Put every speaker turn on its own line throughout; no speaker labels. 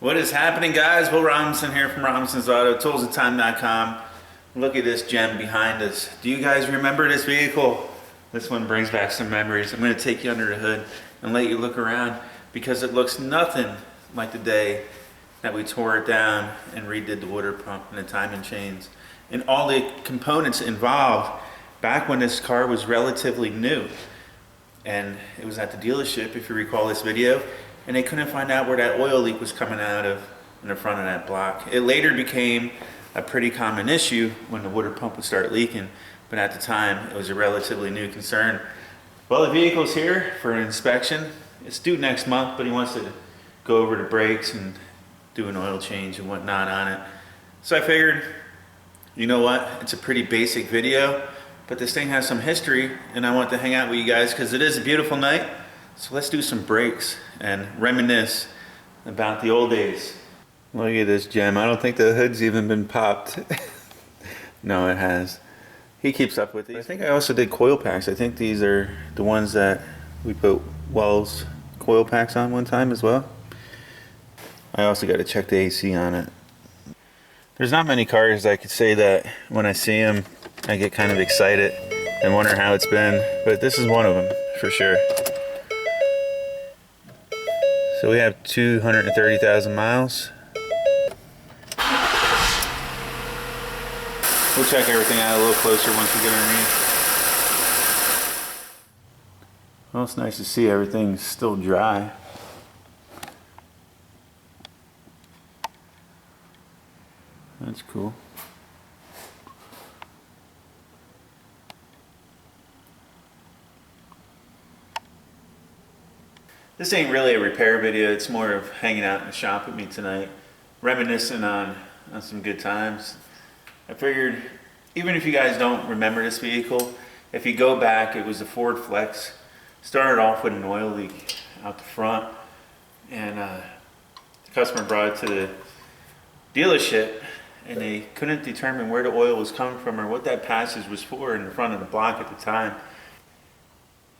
What is happening, guys? Will Robinson here from Robinson's Auto, toolsandtime.com. Look at this gem behind us. Do you guys remember this vehicle? This one brings back some memories. I'm going to take you under the hood and let you look around because it looks nothing like the day that we tore it down and redid the water pump and the timing chains and all the components involved back when this car was relatively new. And it was at the dealership, if you recall this video, and they couldn't find out where that oil leak was coming out of in the front of that block. It later became a pretty common issue when the water pump would start leaking, but at the time it was a relatively new concern. Well, the vehicle's here for an inspection. It's due next month, but he wants to go over the brakes and do an oil change and whatnot on it. So I figured, you know what, it's a pretty basic video, but this thing has some history and I want to hang out with you guys because it is a beautiful night. So let's do some brakes and reminisce about the old days. Look at this gem. I don't think the hood's even been popped. No, it has. He keeps up with these. I think I also did coil packs. I think these are the ones that we put Wells coil packs on one time as well. I also got to check the AC on it. There's not many cars I could say that when I see them I get kind of excited and wonder how it's been, but this is one of them for sure. So we have 230,000 miles. We'll check everything out a little closer once we get underneath. Well, it's nice to see everything's still dry. That's cool. This ain't really a repair video, it's more of hanging out in the shop with me tonight, reminiscing on some good times. I figured, even if you guys don't remember this vehicle, if you go back, it was a Ford Flex. Started off with an oil leak out the front, and the customer brought it to the dealership, and they couldn't determine where the oil was coming from or what that passage was for in the front of the block at the time.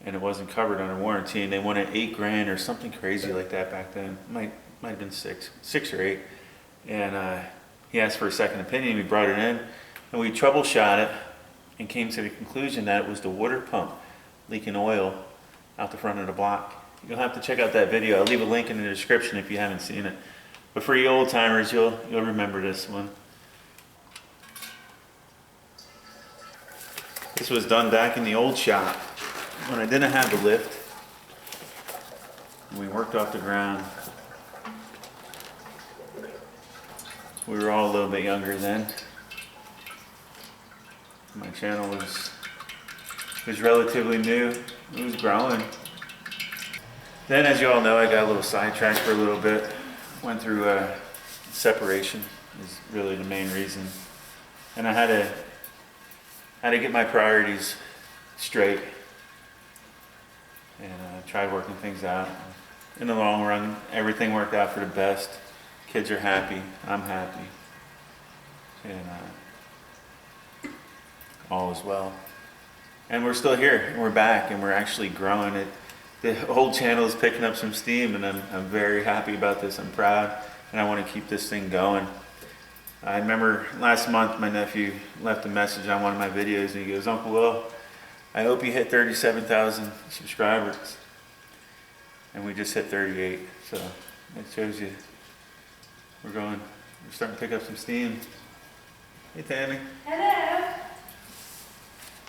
And it wasn't covered under warranty, and they wanted $8 grand or something crazy like that back then. Might have been six or eight. And he asked for a second opinion. We brought it in, and we troubleshot it, and came to the conclusion that it was the water pump leaking oil out the front of the block. You'll have to check out that video. I'll leave a link in the description if you haven't seen it. But for you old timers, you'll remember this one. This was done back in the old shop when I didn't have the lift. We worked off the ground. We were all a little bit younger then. My channel was relatively new. It was growing. Then, as you all know, I got a little sidetracked for a little bit. Went through separation is really the main reason. And I had to get my priorities straight. And tried working things out. In the long run, everything worked out for the best. Kids are happy, I'm happy, and all is well. And we're still here, and we're back, and we're actually growing it. The whole channel is picking up some steam, and I'm very happy about this. I'm proud, and I want to keep this thing going. I remember last month my nephew left a message on one of my videos, and he goes, "Uncle Will, I hope you hit 37,000 subscribers." And we just hit 38, so it shows you we're starting to pick up some steam. Hey Tammy.
Hello.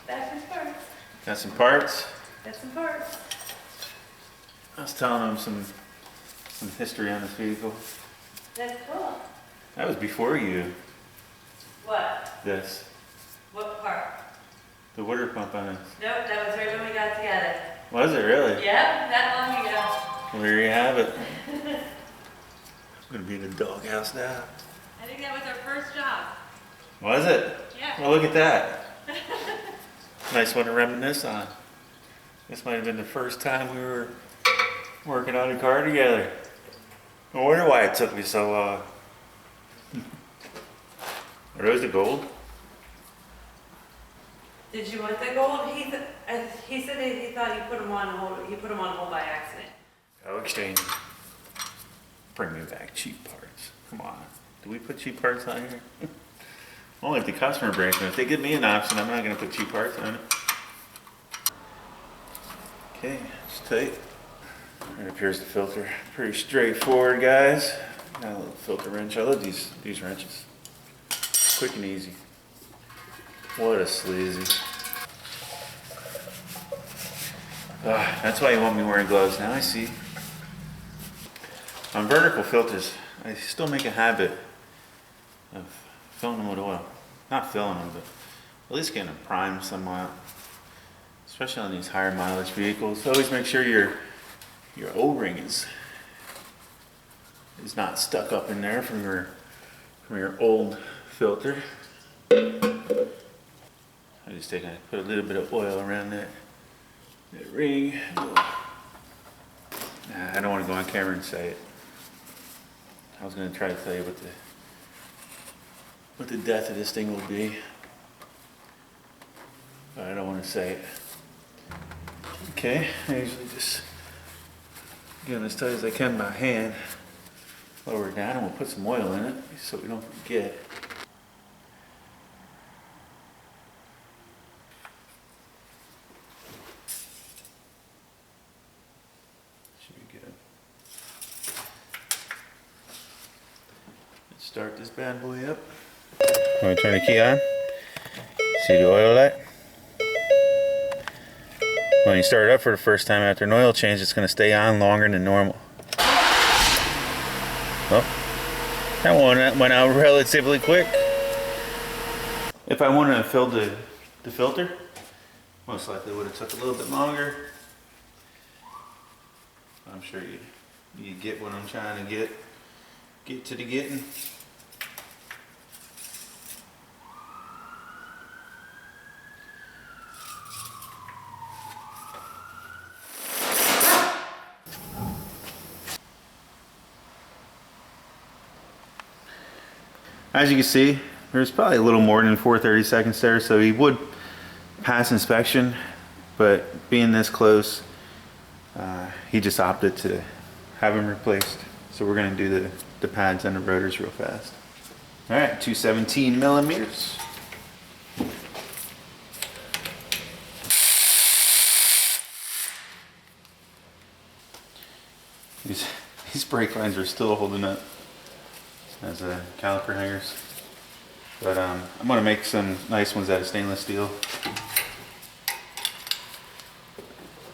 Back with parts.
Got some parts?
Got some parts.
I was telling them some history on this vehicle.
That's cool.
That was before you.
What?
This.
What part?
The water pump on it.
Nope, that was right when we got together.
Was it really?
Yep, that long ago.
Well, there you have it. I'm going to be in the doghouse now.
I think that was our first job.
Was it?
Yeah.
Well, look at that. Nice one to reminisce on. This might have been the first time we were working on a car together. I wonder why it took me so long. Are those the gold?
Did you want the gold? He said he thought you put them on hold. You put them on hold by accident.
I'll exchange. Bring me back cheap parts. Come on. Do we put cheap parts on here? Only if the customer brings them. If they give me an option, I'm not going to put cheap parts on it. Okay, it's tight. Right up here's the filter. Pretty straightforward, guys. Got a little filter wrench. I love these wrenches. Quick and easy. What a sleazy. That's why you want me wearing gloves now, I see. On vertical filters, I still make a habit of filling them with oil. Not filling them, but at least getting them primed somewhat. Especially on these higher mileage vehicles. Always make sure your O-ring is not stuck up in there from your old filter. I just put a little bit of oil around that ring. Nah, I don't want to go on camera and say it. I was going to try to tell you what the death of this thing will be, but I don't want to say it. Okay, I usually just get them as tight as I can by hand. Lower it down and we'll put some oil in it so we don't forget. Should be good. Let's start this bad boy up. Want to turn the key on? See the oil light? When you start it up for the first time after an oil change, it's going to stay on longer than normal. Well, that one went out relatively quick. If I wanted to fill the filter, most likely would have took a little bit longer. I'm sure you get what I'm trying to get to the getting. As you can see, there's probably a little more than 430 seconds there, so he would pass inspection, but being this close, he just opted to have him replaced. So we're going to do the pads and the rotors real fast. All right, 217 millimeters. These brake lines are still holding up as caliper hangers, but I'm going to make some nice ones out of stainless steel.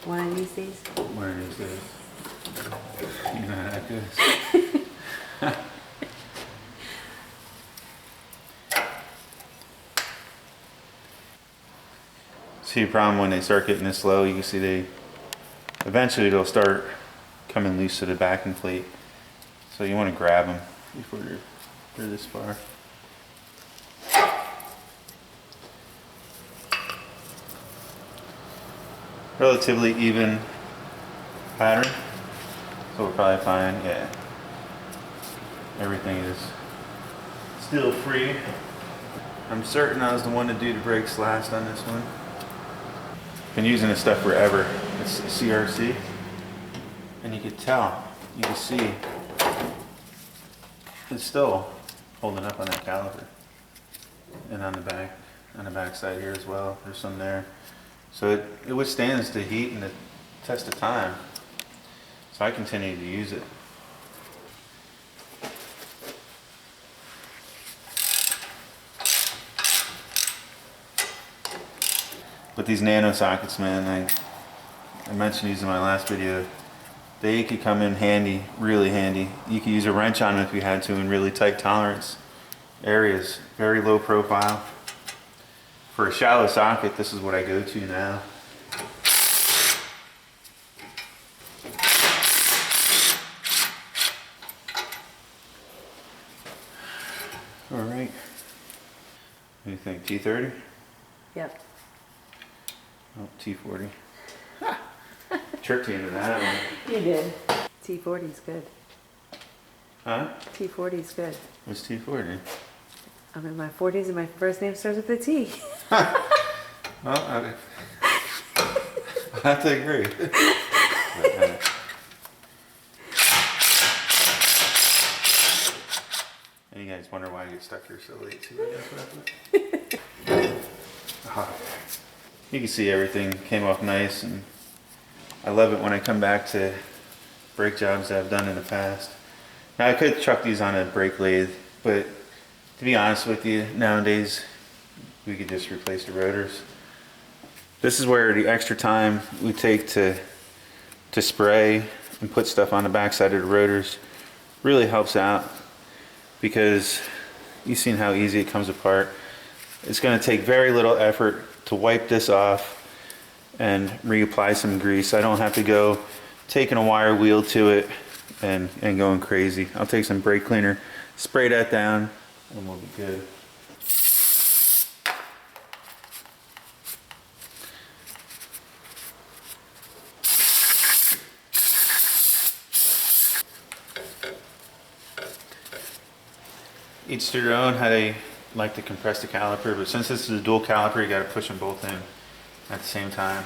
One of these days?
One of these days. You know how that goes. See, the problem when they start getting this low, you can see eventually they'll start coming loose to the backing plate. So you want to grab them before they're this far. Relatively even pattern, so we'll probably find, yeah, everything is still free. I'm certain I was the one to do the brakes last on this one. Been using this stuff forever. It's CRC, and you can tell, you can see it's still holding up on that caliper, and on the back side here as well. There's some there. So it withstands the heat and the test of time. So I continue to use it. With these nano sockets, man, I mentioned these in my last video. They could come in handy, really handy. You could use a wrench on them if you had to in really tight tolerance areas. Very low profile. For a shallow socket, this is what I go to now. All right. What do you think, T30?
Yep.
Oh, T40. Tricked you into that one.
You did. T40's good.
Huh?
T40's good.
What's T40?
I'm in my 40s and my first name starts with a T.
Well, I have to agree. You guys wonder why I get stuck here so late. See what I got put up? You can see everything came off nice, and I love it when I come back to brake jobs that I've done in the past. Now I could chuck these on a brake lathe, but to be honest with you, nowadays we could just replace the rotors. This is where the extra time we take to spray and put stuff on the backside of the rotors really helps out, because you've seen how easy it comes apart. It's going to take very little effort to wipe this off and reapply some grease. I don't have to go taking a wire wheel to it and going crazy. I'll take some brake cleaner, spray that down, and we'll be good. Each to their own how they like to compress the caliper, but since this is a dual caliper, you got to push them both in at the same time.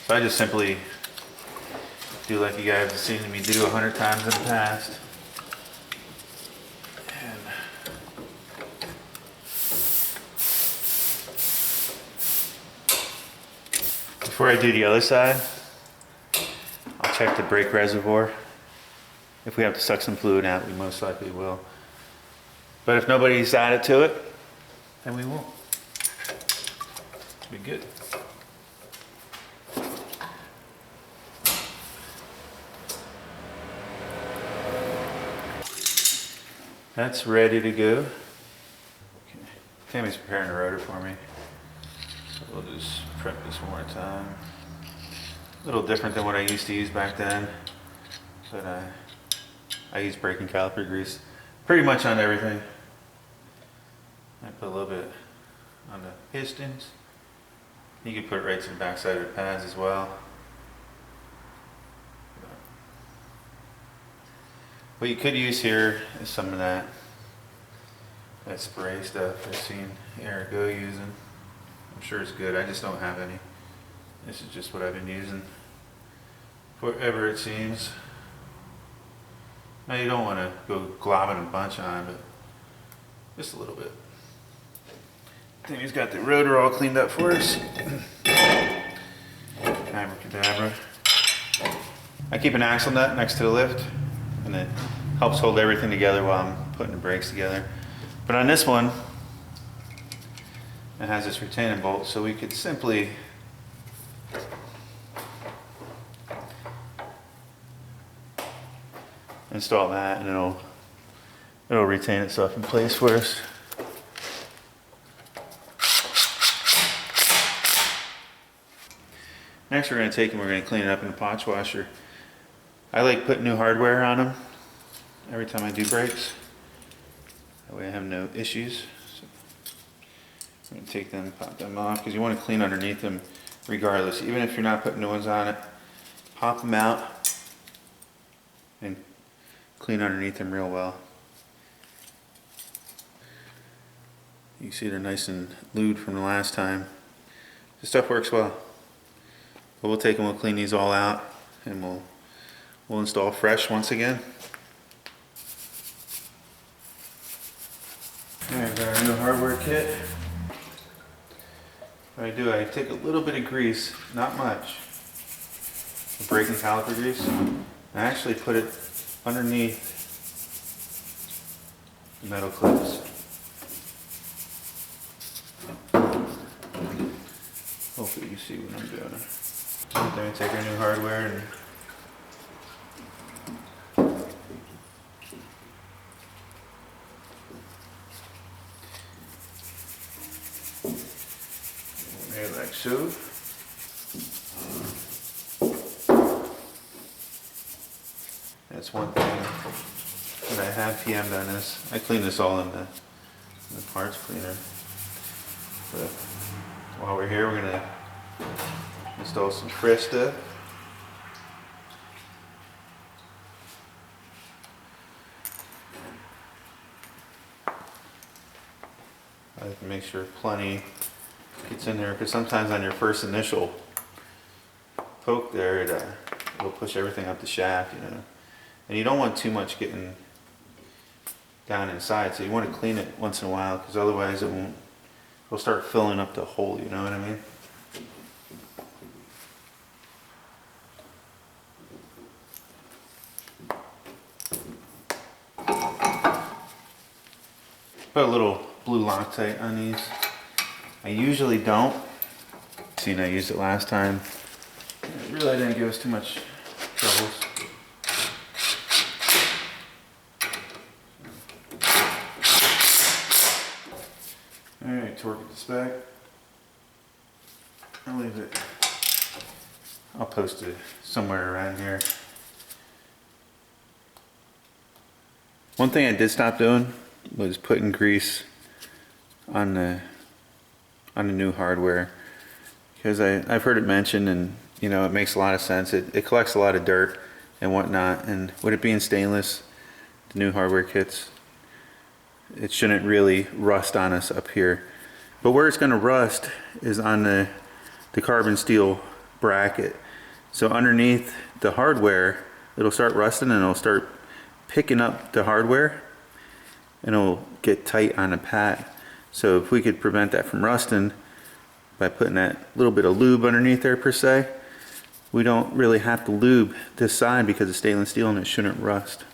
So I just simply do like you guys have seen me do 100 times in the past. And before I do the other side, I'll check the brake reservoir. If we have to suck some fluid out, we most likely will. But if nobody's added to it, then we won't. Be good. That's ready to go. Okay. Tammy's preparing a rotor for me. So we'll just prep this one more time. A little different than what I used to use back then. But I use braking caliper grease pretty much on everything. I put a little bit on the pistons. You can put it right to the backside of the pads as well. What you could use here is some of that spray stuff I've seen Erico using. I'm sure it's good. I just don't have any. This is just what I've been using forever, it seems. Now you don't want to go globbing a bunch on, but just a little bit. Timmy's got the rotor all cleaned up for us. Abracadabra. I keep an axle nut next to the lift, and it helps hold everything together while I'm putting the brakes together. But on this one, it has this retaining bolt, so we could simply install that, and it'll retain itself in place for us. Next we're going to take and we're going to clean it up in the potch washer. I like putting new hardware on them every time I do brakes. That way I have no issues. So I'm going to take them, pop them off, because you want to clean underneath them regardless. Even if you're not putting new ones on it, pop them out and clean underneath them real well. You can see they're nice and lubed from the last time. This stuff works well. But we'll take and we'll clean these all out, and we'll install fresh once again. There's our new hardware kit. What I do, I take a little bit of grease, not much, the braking caliper grease, and I actually put it underneath the metal clips. Hopefully you see what I'm doing. Then we take our new hardware and there, like so. That's one thing that I have PM'd on this. I clean this all in the parts cleaner. But while we're here, we're going to install some fresh stuff. I like to make sure plenty gets in there, because sometimes on your first initial poke there, it'll push everything up the shaft, you know. And you don't want too much getting down inside. So you want to clean it once in a while, because otherwise it'll start filling up the hole, you know what I mean? Put a little blue Loctite on these. I usually don't. Seen I used it last time. It really didn't give us too much troubles. Alright, torque this back. I'll leave it. I'll post it somewhere around here. One thing I did stop doing was putting grease on the new hardware, because I've heard it mentioned, and you know, it makes a lot of sense. It collects a lot of dirt and whatnot, and with it being stainless, the new hardware kits, it shouldn't really rust on us up here. But where it's going to rust is on the carbon steel bracket. So underneath the hardware, it'll start rusting and it'll start picking up the hardware and it'll get tight on the pad. So if we could prevent that from rusting by putting that little bit of lube underneath there per se, we don't really have to lube this side because it's stainless steel and it shouldn't rust.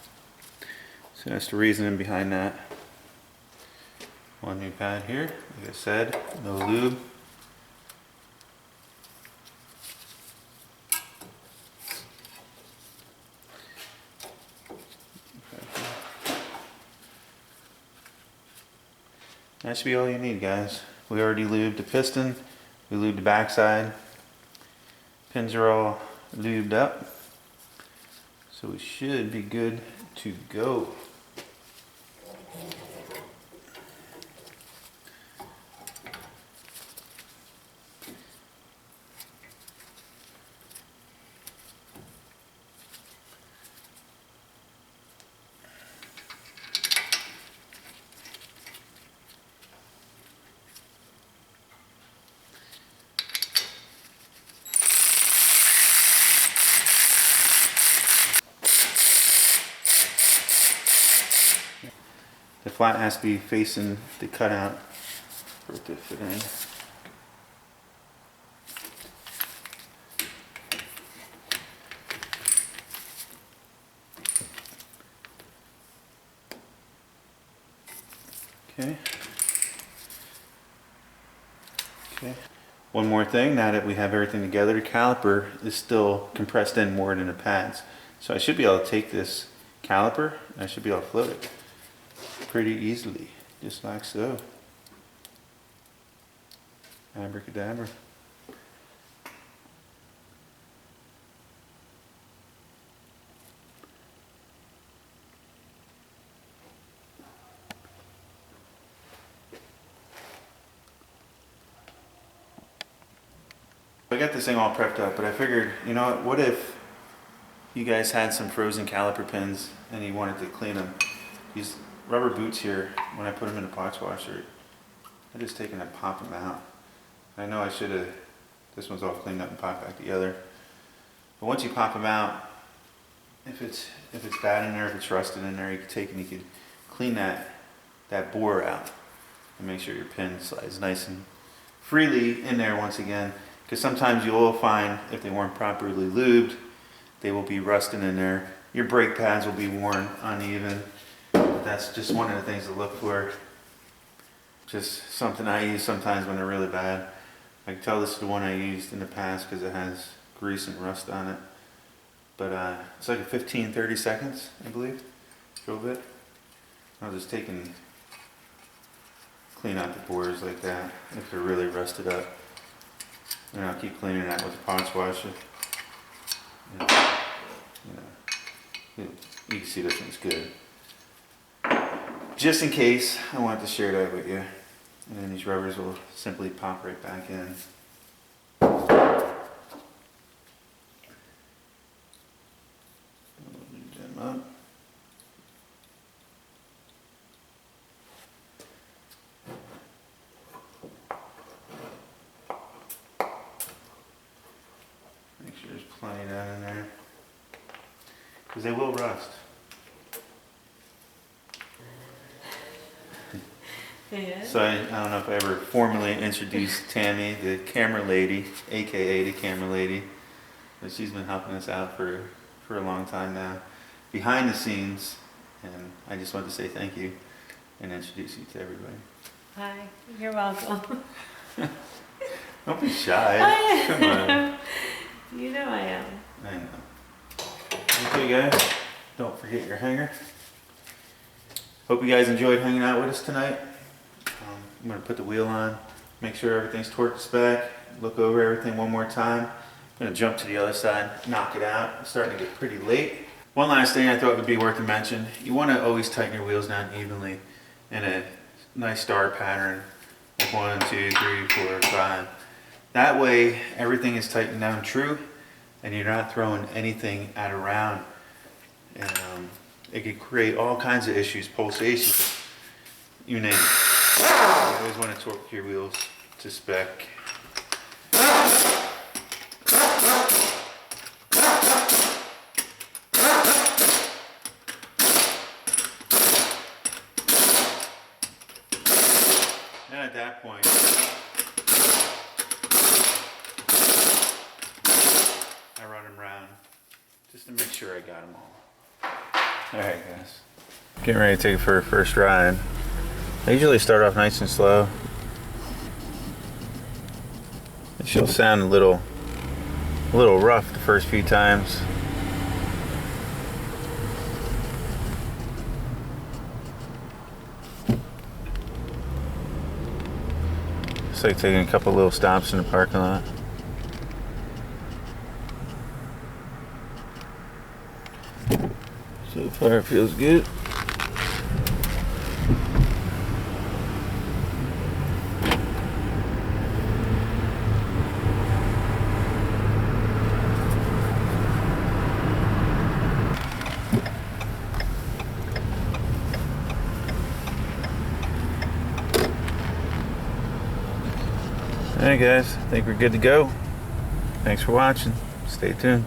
So that's the reasoning behind that. One new pad here, like I said, no lube. That should be all you need, guys. We already lubed the piston, we lubed the backside. Pins are all lubed up, so we should be good to go. The flat has to be facing the cutout for it to fit in. Okay. Okay. One more thing, now that we have everything together, the caliper is still compressed in more than the pads. So I should be able to take this caliper and I should be able to float it pretty easily, just like so. Abracadabra. I got this thing all prepped up, but I figured, you know what if you guys had some frozen caliper pins and you wanted to clean them? These rubber boots here, when I put them in a parts washer, I just take and I pop them out. I know I should have, this one's all cleaned up and popped back together. But once you pop them out, if it's bad in there, if it's rusted in there, you can take and you can clean that bore out and make sure your pin slides nice and freely in there once again. Because sometimes you will find, if they weren't properly lubed, they will be rusting in there. Your brake pads will be worn uneven. That's just one of the things to look for. Just something I use sometimes when they're really bad. I can tell this is the one I used in the past because it has grease and rust on it. But it's like a 15-30 seconds, I believe. Drove it. I'll just take and clean out the bores like that if they're really rusted up. And I'll keep cleaning that with the parts washer. You can see this one's good. Just in case, I wanted to share that with you. And then these rubbers will simply pop right back in. Loosen them up. Make sure there's plenty of that in there. Because they will rust.
Yeah.
So I don't know if I ever formally introduced Tammy, the camera lady, aka the camera lady, but she's been helping us out for a long time now, behind the scenes, and I just want to say thank you and introduce you to everybody.
Hi, you're welcome.
Don't be shy. Come on.
You know I am.
I know. Okay, guys, don't forget your hanger. Hope you guys enjoyed hanging out with us tonight. I'm going to put the wheel on, make sure everything's torqued to spec, look over everything one more time. I'm going to jump to the other side, knock it out. It's starting to get pretty late. One last thing I thought would be worth to mention. You want to always tighten your wheels down evenly in a nice star pattern, like 1, 2, 3, 4, 5. That way everything is tightened down true and you're not throwing anything out of round. And it could create all kinds of issues, pulsation, you name it. You always want to torque your wheels to spec. And at that point, I run them around just to make sure I got them all. Alright guys, getting ready to take it for a first ride. I usually start off nice and slow. She'll sound a little rough the first few times. It's like taking a couple little stops in the parking lot. So far it feels good. Alright guys, I think we're good to go. Thanks for watching. Stay tuned.